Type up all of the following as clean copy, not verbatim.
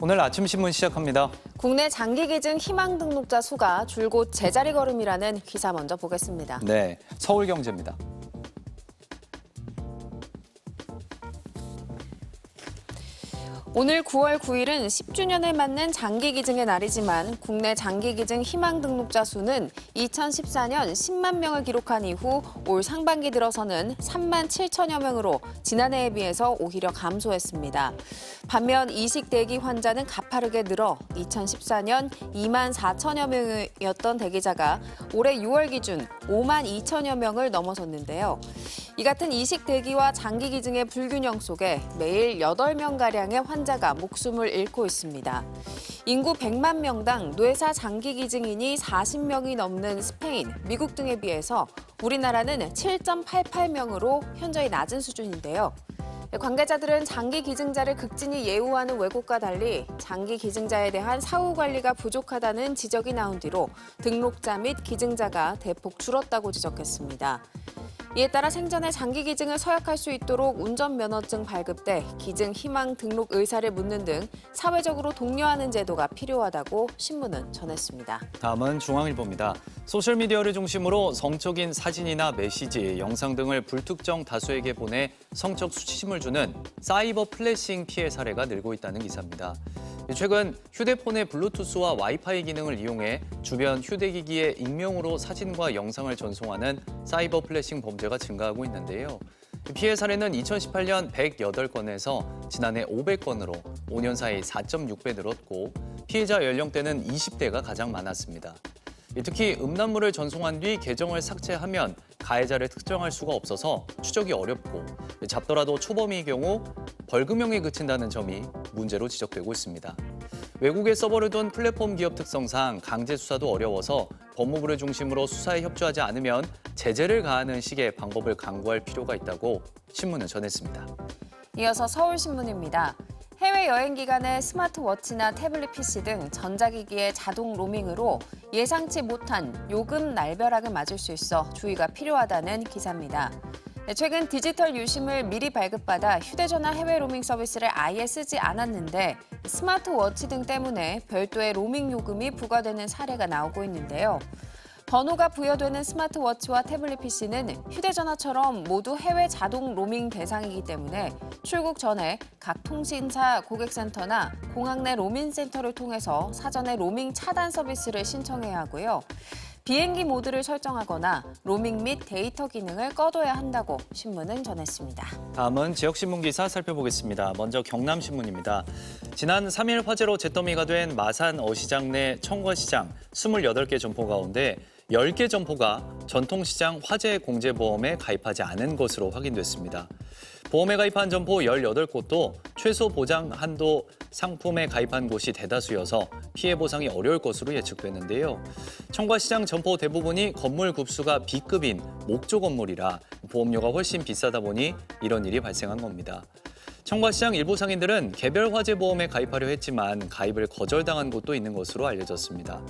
오늘 아침 신문 시작합니다. 국내 장기기증 희망 등록자 수가 줄곧 제자리 걸음이라는 기사 먼저 보겠습니다. 네, 서울경제입니다. 오늘 9월 9일은 10주년을 맞는 장기기증의 날이지만 국내 장기기증 희망 등록자 수는 2014년 10만 명을 기록한 이후 올 상반기 들어서는 3만 7천여 명으로 지난해에 비해서 오히려 감소했습니다. 반면 이식 대기 환자는 가파르게 늘어 2014년 2만 4천여 명이었던 대기자가 올해 6월 기준 5만 2천여 명을 넘어섰는데요. 이 같은 이식 대기와 장기 기증의 불균형 속에 매일 8명가량의 환자가 목숨을 잃고 있습니다. 인구 100만 명당 뇌사 장기 기증인이 40명이 넘는 스페인, 미국 등에 비해서 우리나라는 7.88명으로 현저히 낮은 수준인데요. 관계자들은 장기 기증자를 극진히 예우하는 외국과 달리 장기 기증자에 대한 사후 관리가 부족하다는 지적이 나온 뒤로 등록자 및 기증자가 대폭 줄었다고 지적했습니다. 이에 따라 생전에 장기 기증을 서약할 수 있도록 운전면허증 발급 때 기증 희망 등록 의사를 묻는 등 사회적으로 독려하는 제도가 필요하다고 신문은 전했습니다. 다음은 중앙일보입니다. 소셜미디어를 중심으로 성적인 사진이나 메시지, 영상 등을 불특정 다수에게 보내 성적 수치심을 주는 사이버 플래싱 피해 사례가 늘고 있다는 기사입니다. 최근 휴대폰의 블루투스와 와이파이 기능을 이용해 주변 휴대기기에 익명으로 사진과 영상을 전송하는 사이버 플래싱 범죄가 증가하고 있는데요. 피해 사례는 2018년 108건에서 지난해 500건으로 5년 사이 4.6배 늘었고 피해자 연령대는 20대가 가장 많았습니다. 특히 음란물을 전송한 뒤 계정을 삭제하면 가해자를 특정할 수가 없어서 추적이 어렵고 잡더라도 초범의 경우 벌금형에 그친다는 점이 문제로 지적되고 있습니다. 외국에 서버를 둔 플랫폼 기업 특성상 강제 수사도 어려워서 법무부를 중심으로 수사에 협조하지 않으면 제재를 가하는 식의 방법을 강구할 필요가 있다고 신문은 전했습니다. 이어서 서울신문입니다. 해외여행 기간에 스마트워치나 태블릿 PC 등 전자기기의 자동 로밍으로 예상치 못한 요금 날벼락을 맞을 수 있어 주의가 필요하다는 기사입니다. 최근 디지털 유심을 미리 발급받아 휴대전화 해외 로밍 서비스를 아예 쓰지 않았는데 스마트워치 등 때문에 별도의 로밍 요금이 부과되는 사례가 나오고 있는데요. 번호가 부여되는 스마트워치와 태블릿 PC는 휴대전화처럼 모두 해외 자동 로밍 대상이기 때문에 출국 전에 각 통신사 고객센터나 공항 내 로밍센터를 통해서 사전에 로밍 차단 서비스를 신청해야 하고요. 비행기 모드를 설정하거나 로밍 및 데이터 기능을 꺼둬야 한다고 신문은 전했습니다. 다음은 지역신문 기사 살펴보겠습니다. 먼저 경남신문입니다. 지난 3일 화재로 잿더미가 된 마산 어시장 내 청과시장 28개 점포 가운데 10개 점포가 전통시장 화재 공제보험에 가입하지 않은 것으로 확인됐습니다. 보험에 가입한 점포 18곳도 최소 보장 한도 상품에 가입한 곳이 대다수여서 피해 보상이 어려울 것으로 예측되는데요. 청과시장 점포 대부분이 건물 급수가 B급인 목조 건물이라 보험료가 훨씬 비싸다 보니 이런 일이 발생한 겁니다. 청과시장 일부 상인들은 개별 화재 보험에 가입하려 했지만 가입을 거절당한 곳도 있는 것으로 알려졌습니다.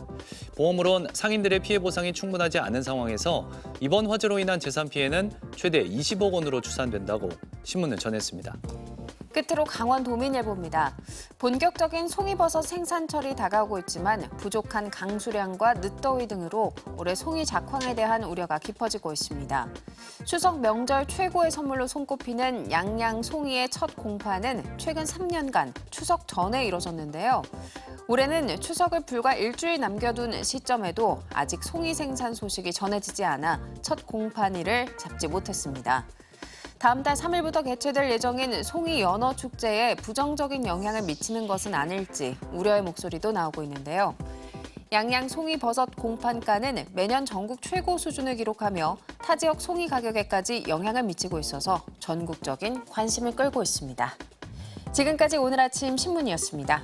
보험으론 상인들의 피해 보상이 충분하지 않은 상황에서 이번 화재로 인한 재산 피해는 최대 20억 원으로 추산된다고 신문은 전했습니다. 끝으로 강원도민일보입니다. 본격적인 송이버섯 생산철이 다가오고 있지만 부족한 강수량과 늦더위 등으로 올해 송이 작황에 대한 우려가 깊어지고 있습니다. 추석 명절 최고의 선물로 손꼽히는 양양 송이의 첫 공판은 최근 3년간 추석 전에 이뤄졌는데요. 올해는 추석을 불과 일주일 남겨둔 시점에도 아직 송이 생산 소식이 전해지지 않아 첫 공판일을 잡지 못했습니다. 다음 달 3일부터 개최될 예정인 송이 연어 축제에 부정적인 영향을 미치는 것은 아닐지 우려의 목소리도 나오고 있는데요. 양양 송이 버섯 공판가는 매년 전국 최고 수준을 기록하며 타 지역 송이 가격에까지 영향을 미치고 있어서 전국적인 관심을 끌고 있습니다. 지금까지 오늘 아침 신문이었습니다.